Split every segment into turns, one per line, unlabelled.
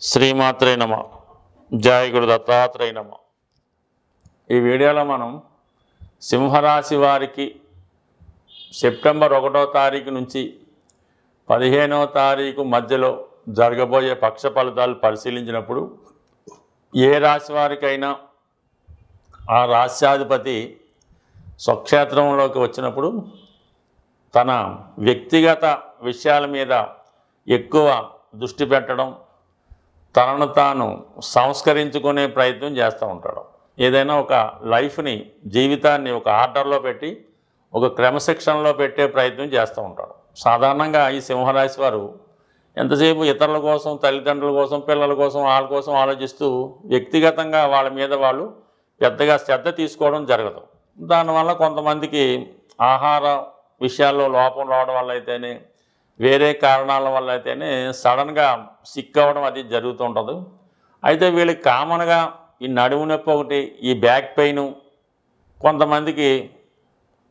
శ్రీమాత్రే నమ. జయ గురు దత్తాత్రేయ నమ. ఈ వీడియోలో మనం సింహరాశి వారికి సెప్టెంబర్ 1వ తారీఖు నుంచి 15వ తారీఖు మధ్యలో జరగబోయే పక్ష ఫలితాలు పరిశీలించినప్పుడు ఏ రాశి వారికైనా ఆ రాశ్యాధిపతి స్వక్షేత్రంలోకి వచ్చినప్పుడు తన వ్యక్తిగత విషయాల మీద ఎక్కువ దృష్టి పెట్టడం, తనను తాను సంస్కరించుకునే ప్రయత్నం చేస్తూ ఉంటాడు. ఏదైనా ఒక లైఫ్ని, జీవితాన్ని ఒక ఆర్డర్లో పెట్టి ఒక క్రమశిక్షణలో పెట్టే ప్రయత్నం చేస్తూ ఉంటాడు. సాధారణంగా ఈ సింహరాశి వారు ఎంతసేపు ఇతరుల కోసం, తల్లిదండ్రుల కోసం, పిల్లల కోసం, వాళ్ళ కోసం ఆలోచిస్తూ వ్యక్తిగతంగా వాళ్ళ మీద వాళ్ళు పెద్దగా శ్రద్ధ తీసుకోవడం జరగదు. దానివల్ల కొంతమందికి ఆహార విషయాల్లో లోపం రావడం వల్ల అయితేనే, వేరే కారణాల వల్ల అయితేనే సడన్గా సిక్ అవ్వడం అది జరుగుతూ ఉంటుంది. అయితే వీళ్ళకి కామన్గా ఈ నడుము నొప్పి ఒకటి, ఈ బ్యాక్ పెయిన్, కొంతమందికి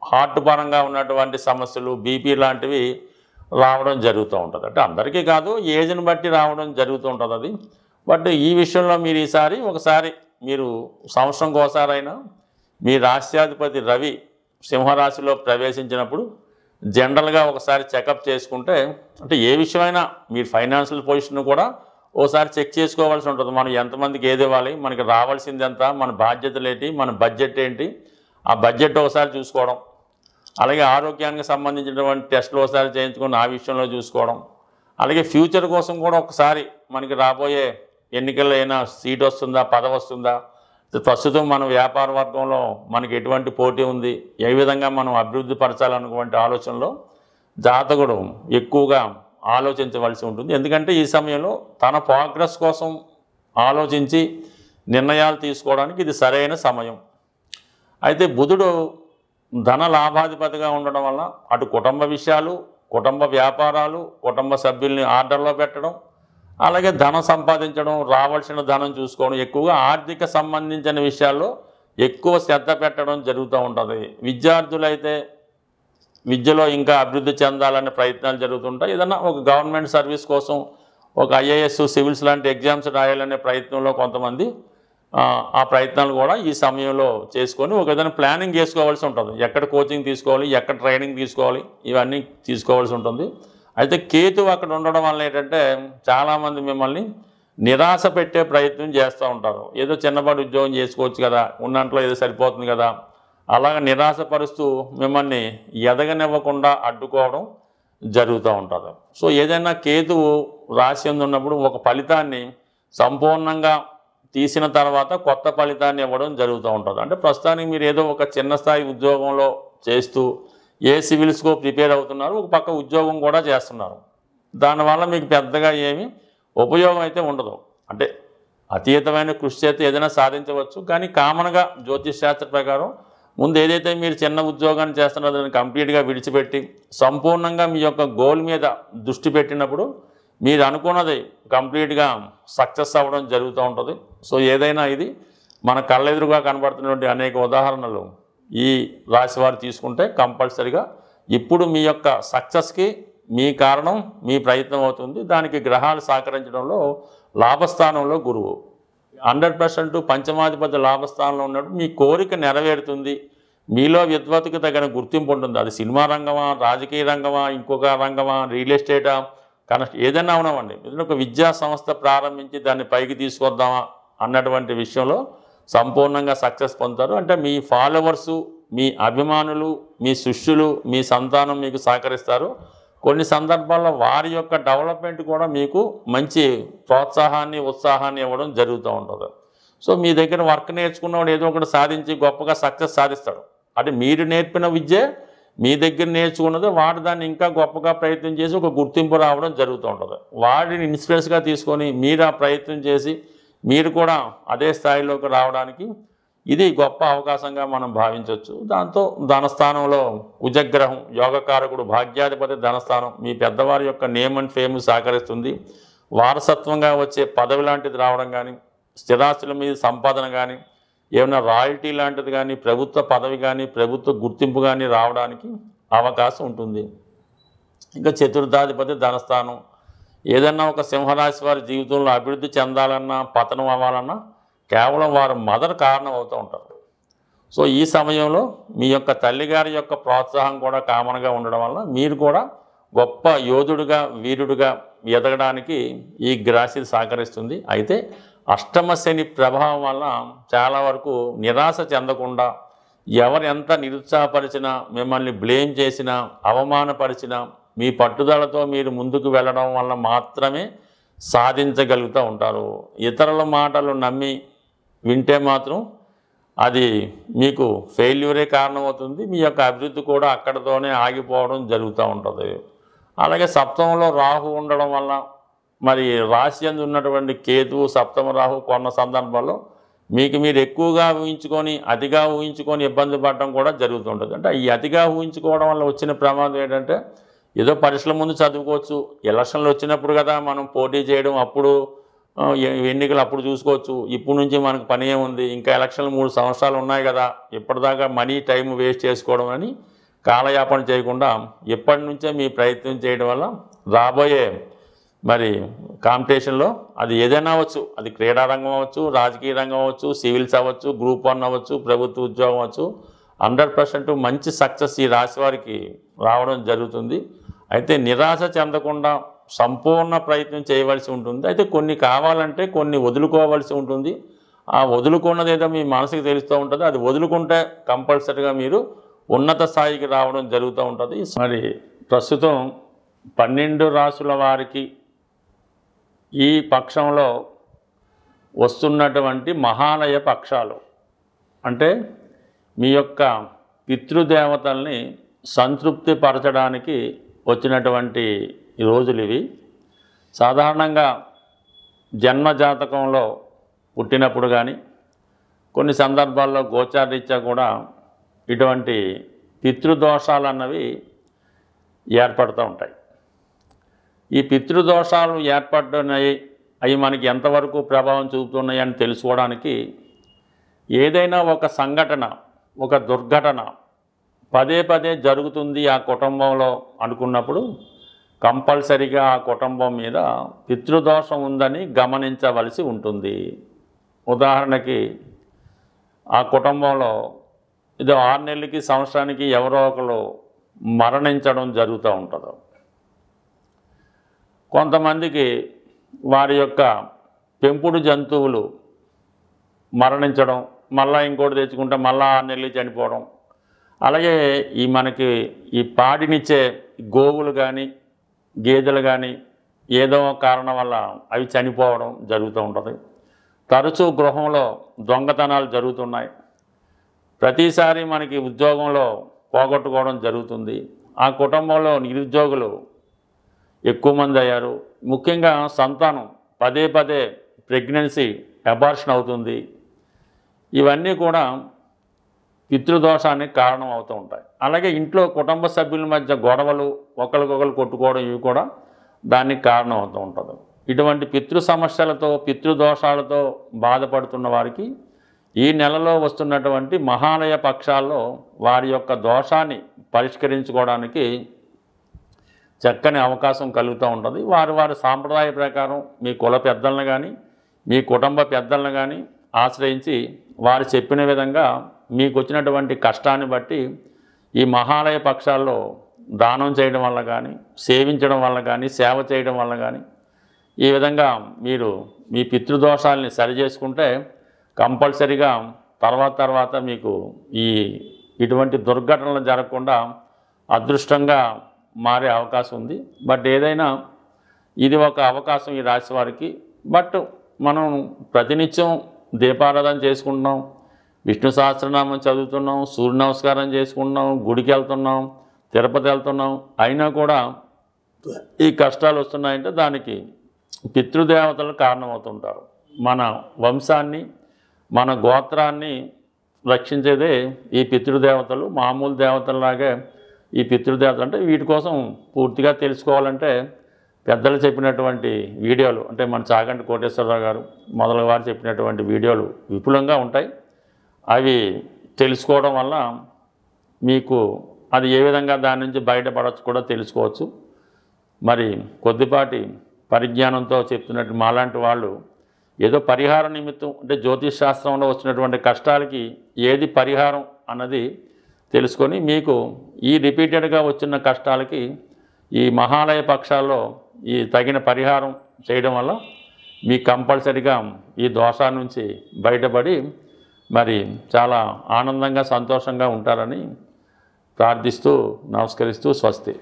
హార్ట్ పరంగా ఉన్నటువంటి సమస్యలు, బీపీ లాంటివి రావడం జరుగుతూ ఉంటుంది. అంటే అందరికీ కాదు, ఏజ్ని బట్టి రావడం జరుగుతూ ఉంటుంది అది. బట్ ఈ విషయంలో మీరు ఒకసారి మీరు సంవత్సరంకి ఒకసారైనా మీ రాశ్యాధిపతి రవి సింహరాశిలో ప్రవేశించినప్పుడు జనరల్గా ఒకసారి చెకప్ చేసుకుంటే, అంటే ఏ విషయమైనా మీరు ఫైనాన్షియల్ పొజిషన్ కూడా ఓసారి చెక్ చేసుకోవాల్సి ఉంటుంది. మనం ఎంతమందికి ఏది ఇవ్వాలి, మనకి రావాల్సింది ఎంత, మన బాధ్యతలు ఏంటి, మన బడ్జెట్ ఏంటి, ఆ బడ్జెట్ ఒకసారి చూసుకోవడం, అలాగే ఆరోగ్యానికి సంబంధించినటువంటి టెస్టులు ఒకసారి చేయించుకొని ఆ విషయంలో చూసుకోవడం, అలాగే ఫ్యూచర్ కోసం కూడా ఒకసారి మనకి రాబోయే ఎన్నికల్లో అయినా సీట్ వస్తుందా, పదవి వస్తుందా, ప్రస్తుతం మన వ్యాపార వర్గంలో మనకి ఎటువంటి పోటీ ఉంది, ఏ విధంగా మనం అభివృద్ధి పరచాలన్నటువంటి ఆలోచనలో జాతకుడు ఎక్కువగా ఆలోచించవలసి ఉంటుంది. ఎందుకంటే ఈ సమయంలో తన ప్రోగ్రెస్ కోసం ఆలోచించి నిర్ణయాలు తీసుకోవడానికి ఇది సరైన సమయం. అయితే బుధుడు ధన లాభాధిపతిగా ఉండడం వల్ల అటు కుటుంబ విషయాలు, కుటుంబ వ్యాపారాలు, కుటుంబ సభ్యుల్ని ఆర్డర్లో పెట్టడం, అలాగే ధనం సంపాదించడం, రావాల్సిన ధనం చూసుకోవడం, ఎక్కువగా ఆర్థిక సంబంధించిన విషయాల్లో ఎక్కువ శ్రద్ధ పెట్టడం జరుగుతూ ఉంటుంది. విద్యార్థులైతే విద్యలో ఇంకా అభివృద్ధి చెందాలనే ప్రయత్నాలు జరుగుతుంటాయి. ఏదన్నా ఒక గవర్నమెంట్ సర్వీస్ కోసం, ఒక ఐఏఎస్, సివిల్స్ లాంటి ఎగ్జామ్స్ రాయాలనే ప్రయత్నంలో కొంతమంది ఆ ప్రయత్నాలు కూడా ఈ సమయంలో చేసుకొని ఒక విధంగా ప్లానింగ్ చేసుకోవాల్సి ఉంటుంది. ఎక్కడ కోచింగ్ తీసుకోవాలి, ఎక్కడ ట్రైనింగ్ తీసుకోవాలి, ఇవన్నీ తీసుకోవాల్సి ఉంటుంది. అయితే కేతువు అక్కడ ఉండడం వల్ల ఏంటంటే చాలామంది మిమ్మల్ని నిరాశ పెట్టే ప్రయత్నం చేస్తూ ఉంటారు. ఏదో చిన్నపాటి ఉద్యోగం చేసుకోవచ్చు కదా, ఉన్నంట్లో ఏదో సరిపోతుంది కదా, అలాగే నిరాశపరుస్తూ మిమ్మల్ని ఎదగనివ్వకుండా అడ్డుకోవడం జరుగుతూ ఉంటుంది. సో ఏదైనా కేతువు రాశి ఉన్నప్పుడు ఒక ఫలితాన్ని సంపూర్ణంగా తీసిన తర్వాత కొత్త ఫలితాన్ని ఇవ్వడం జరుగుతూ ఉంటుంది. అంటే ప్రస్తుతానికి మీరు ఏదో ఒక చిన్న స్థాయి ఉద్యోగంలో చేస్తూ ఏ సివిల్స్కో ప్రిపేర్ అవుతున్నారు, ఒక పక్క ఉద్యోగం కూడా చేస్తున్నారు. దానివల్ల మీకు పెద్దగా ఏమీ ఉపయోగం అయితే ఉండదు. అంటే అతీతమైన కృషి చేస్తే ఏదైనా సాధించవచ్చు, కానీ కామన్గా జ్యోతిష్ శాస్త్ర ప్రకారం ముందు ఏదైతే మీరు చిన్న ఉద్యోగాన్ని చేస్తున్నారో దాన్ని కంప్లీట్గా విడిచిపెట్టి సంపూర్ణంగా మీ యొక్క గోల్ మీద దృష్టి పెట్టినప్పుడు మీరు అనుకున్నది కంప్లీట్గా సక్సెస్ అవ్వడం జరుగుతూ ఉంటుంది. సో ఏదైనా ఇది మన కళ్ళెదురుగా కనబడుతున్నటువంటి అనేక ఉదాహరణలు ఈ రాశి వారు తీసుకుంటే కంపల్సరిగా ఇప్పుడు మీ యొక్క సక్సెస్కి మీ కారణం మీ ప్రయత్నం అవుతుంది. దానికి గ్రహాలు సహకరించడంలో లాభస్థానంలో గురువు 100% పంచమాధిపతి లాభస్థానంలో ఉన్నప్పుడు మీ కోరిక నెరవేరుతుంది. మీలో విద్వత్తుకు తగిన గుర్తింపు ఉంటుంది. అది సినిమా రంగమా, రాజకీయ రంగమా, ఇంకొక రంగమా, రియల్ ఎస్టేటా, ఏదైనా ఉన్నామండి. ఏదైనా ఒక విద్యా సంస్థ ప్రారంభించి దాన్ని పైకి తీసుకొద్దామా అన్నటువంటి విషయంలో సంపూర్ణంగా సక్సెస్ పొందుతారు. అంటే మీ ఫాలోవర్సు, మీ అభిమానులు, మీ శిష్యులు, మీ సంతానం మీకు సహకరిస్తారు. కొన్ని సందర్భాల్లో వారి యొక్క డెవలప్మెంట్ కూడా మీకు మంచి ప్రోత్సాహాన్ని, ఉత్సాహాన్ని ఇవ్వడం జరుగుతూ ఉంటుంది. సో మీ దగ్గర వర్క్ నేర్చుకున్నవాడు ఏదో ఒకటి సాధించి గొప్పగా సక్సెస్ సాధిస్తాడు. అంటే మీరు నేర్పిన విద్య మీ దగ్గర నేర్చుకున్నది వాడు దాన్ని ఇంకా గొప్పగా ప్రయత్నం చేసి ఒక గుర్తింపు రావడం జరుగుతూ ఉంటుంది. వాడిని ఇన్స్పిరెన్స్గా తీసుకొని మీరు ఆ ప్రయత్నం చేసి మీరు కూడా అదే స్థాయిలోకి రావడానికి ఇది గొప్ప అవకాశంగా మనం భావించవచ్చు. దాంతో ధనస్థానంలో కుజగ్రహం, యోగకారకుడు, భాగ్యాధిపతి ధనస్థానం, మీ పెద్దవారి యొక్క నేమ్ అండ్ ఫేమ్ సహకరిస్తుంది. వారసత్వంగా వచ్చే పదవి లాంటిది రావడం కానీ, స్థిరాస్తుల మీద సంపాదన కానీ, ఏమైనా రాయల్టీ లాంటిది కానీ, ప్రభుత్వ పదవి కానీ, ప్రభుత్వ గుర్తింపు కానీ రావడానికి అవకాశం ఉంటుంది. ఇంకా చతుర్థాధిపతి ధనస్థానం, ఏదన్నా ఒక సింహరాశి వారి జీవితంలో అభివృద్ధి చెందాలన్నా పతనం అవ్వాలన్నా కేవలం వారు మదర్ కారణం అవుతూ ఉంటారు. సో ఈ సమయంలో మీ యొక్క తల్లిగారి యొక్క ప్రోత్సాహం కూడా కామన్గా ఉండడం వల్ల మీరు కూడా గొప్ప యోధుడిగా వీరుడిగా ఎదగడానికి ఈ రాశి సహకరిస్తుంది. అయితే అష్టమ శని ప్రభావం వల్ల చాలా వరకు నిరాశ చెందకుండా ఎవరు ఎంత నిరుత్సాహపరిచినా మిమ్మల్ని బ్లేమ్ చేసినా అవమానపరిచినా మీ పట్టుదలతో మీరు ముందుకు వెళ్ళడం వల్ల మాత్రమే సాధించగలుగుతూ ఉంటారు. ఇతరుల మాటలు నమ్మి వింటే మాత్రం అది మీకు ఫెయిల్యూరే కారణమవుతుంది. మీ యొక్క అభివృద్ధి కూడా అక్కడితోనే ఆగిపోవడం జరుగుతూ ఉంటుంది. అలాగే సప్తమంలో రాహు ఉండడం వల్ల మరి రాశి యందు ఉన్నటువంటి కేతువు సప్తమ రాహు కొన్న సందర్భాల్లో మీకు మీరు ఎక్కువగా ఊహించుకొని అతిగా ఊహించుకొని ఇబ్బంది పడడం కూడా జరుగుతుంటుంది. అంటే ఈ అతిగా ఊహించుకోవడం వల్ల వచ్చిన ప్రమాదం ఏంటంటే ఏదో పరీక్షల ముందు చదువుకోవచ్చు, ఎలక్షన్లు వచ్చినప్పుడు కదా మనం పోటీ చేయడం, అప్పుడు ఎన్నికలు అప్పుడు చూసుకోవచ్చు. ఇప్పుడు నుంచి మనకు పని ఏముంది, ఇంకా ఎలక్షన్లు 3 సంవత్సరాలు ఉన్నాయి కదా, ఇప్పటిదాకా మనీ టైం వేస్ట్ చేసుకోవడం అని కాలయాపన చేయకుండా ఇప్పటి నుంచే మీ ప్రయత్నం చేయడం వల్ల రాబోయే మరి కాంపిటీషన్లో అది ఏదైనా అవ్వచ్చు, అది క్రీడారంగం అవ్వచ్చు, రాజకీయ రంగం అవ్వచ్చు, సివిల్స్ అవ్వచ్చు, గ్రూప్ 1 అవ్వచ్చు, ప్రభుత్వ ఉద్యోగం అవ్వచ్చు, 100% మంచి సక్సెస్ ఈ రాశి వారికి రావడం జరుగుతుంది. అయితే నిరాశ చెందకుండా సంపూర్ణ ప్రయత్నం చేయవలసి ఉంటుంది. అయితే కొన్ని కావాలంటే కొన్ని వదులుకోవాల్సి ఉంటుంది. ఆ వదులుకున్నది ఏదో మీ మనసుకు తెలుస్తూ ఉంటుంది. అది వదులుకుంటే కంపల్సరీగా మీరు ఉన్నత స్థాయికి రావడం జరుగుతూ ఉంటుంది. మరి ప్రస్తుతం 12 రాసుల వారికి ఈ పక్షంలో వస్తున్నటువంటి మహాలయ పక్షాలు అంటే మీ యొక్క పితృదేవతల్ని సంతృప్తి పరచడానికి వచ్చినటువంటి రోజులు ఇవి. సాధారణంగా జన్మజాతకంలో పుట్టినప్పుడు కానీ కొన్ని సందర్భాల్లో గోచారరీత్యా కూడా ఇటువంటి పితృదోషాలు అన్నవి ఏర్పడుతూ ఉంటాయి. ఈ పితృదోషాలు ఏర్పడుతున్నాయి, అవి మనకి ఎంతవరకు ప్రభావం చూపుతున్నాయి అని తెలుసుకోవడానికి ఏదైనా ఒక సంఘటన, ఒక దుర్ఘటన పదే పదే జరుగుతుంది ఆ కుటుంబంలో అనుకున్నప్పుడు కంపల్సరిగా ఆ కుటుంబం మీద పితృదోషం ఉందని గమనించవలసి ఉంటుంది. ఉదాహరణకి ఆ కుటుంబంలో ఇది 6 నెలలకి సంవత్సరానికి ఎవరో ఒకరు మరణించడం జరుగుతూ ఉంటుంది. కొంతమందికి వారి యొక్క పెంపుడు జంతువులు మరణించడం, మళ్ళీ ఇంకోటి తెచ్చుకుంటే మళ్ళీ 6 నెలలు చనిపోవడం, అలాగే ఈ మనకి ఈ పాడినిచ్చే గోవులు కానీ గేదెలు కానీ ఏదో కారణం వల్ల అవి చనిపోవడం జరుగుతూ ఉంటుంది. తరచూ గృహంలో దొంగతనాలు జరుగుతున్నాయి. ప్రతిసారి మనకి ఉద్యోగంలో పోగొట్టుకోవడం జరుగుతుంది. ఆ కుటుంబంలో నిరుద్యోగులు ఎక్కువ మంది అయ్యారు. ముఖ్యంగా సంతానం పదే పదే ప్రెగ్నెన్సీ అబార్షన్ అవుతుంది. ఇవన్నీ కూడా పితృదోషానికి కారణం అవుతూ ఉంటాయి. అలాగే ఇంట్లో కుటుంబ సభ్యుల మధ్య గొడవలు, ఒకరికొకరు కొట్టుకోవడం, ఇవి కూడా దానికి కారణం అవుతూ ఉంటుంది. ఇటువంటి పితృ సమస్యలతో పితృదోషాలతో బాధపడుతున్న వారికి ఈ నెలలో వస్తున్నటువంటి మహాలయ పక్షాల్లో వారి యొక్క దోషాన్ని పరిష్కరించుకోవడానికి చక్కని అవకాశం కలుగుతూ ఉంటుంది. వారి సాంప్రదాయ ప్రకారం మీ కుల పెద్దలను కానీ మీ కుటుంబ పెద్దలను కానీ ఆశ్రయించి వారు చెప్పిన విధంగా మీకు వచ్చినటువంటి కష్టాన్ని బట్టి ఈ మహాలయ పక్షాల్లో దానం చేయడం వల్ల కానీ సేవించడం వల్ల కానీ సేవ చేయడం వల్ల కానీ ఈ విధంగా మీరు మీ పితృదోషాలని సరిచేసుకుంటే కంపల్సరిగా తర్వాత మీకు ఇటువంటి దుర్ఘటనలు జరగకుండా అదృష్టంగా మారే అవకాశం ఉంది. బట్ ఏదైనా ఇది ఒక అవకాశం ఈ రాశి వారికి. బట్ మనం ప్రతినిత్యం దీపారాధన చేసుకుంటున్నాం, విష్ణు సహస్రనామం చదువుతున్నాం, సూర్య నమస్కారం చేసుకుంటున్నాం, గుడికి వెళ్తున్నాం, తిరుపతి వెళ్తున్నాం, అయినా కూడా ఈ కష్టాలు వస్తున్నాయంటే దానికి పితృదేవతలు కారణమవుతుంటారు. మన వంశాన్ని మన గోత్రాన్ని రక్షించేదే ఈ పితృదేవతలు. మామూలు దేవతల్లాగే ఈ పితృదేవతలు అంటే వీటి కోసం పూర్తిగా తెలుసుకోవాలంటే పెద్దలు చెప్పినటువంటి వీడియోలు అంటే మన చాగంటి కోటేశ్వరరావు గారు మొదలగు వారు చెప్పినటువంటి వీడియోలు విపులంగా ఉంటాయి. అవి తెలుసుకోవడం వల్ల మీకు అది ఏ విధంగా దాని నుంచి బయటపడవచ్చు కూడా తెలుసుకోవచ్చు. మరి కొద్దిపాటి పరిజ్ఞానంతో చెప్తున్నట్టు మాలాంటి వాళ్ళు ఏదో పరిహార నిమిత్తం అంటే జ్యోతిష్ శాస్త్రంలో వచ్చినటువంటి కష్టాలకి ఏది పరిహారం అన్నది తెలుసుకొని మీకు ఈ రిపీటెడ్గా వచ్చిన కష్టాలకి ఈ మహాలయ పక్షాల్లో ఈ తగిన పరిహారం చేయడం వల్ల మీకు కంపల్సరిగా ఈ దోషాల నుంచి బయటపడి మరి చాలా ఆనందంగా సంతోషంగా ఉంటారని ప్రార్థిస్తూ నమస్కరిస్తూ స్వస్తి.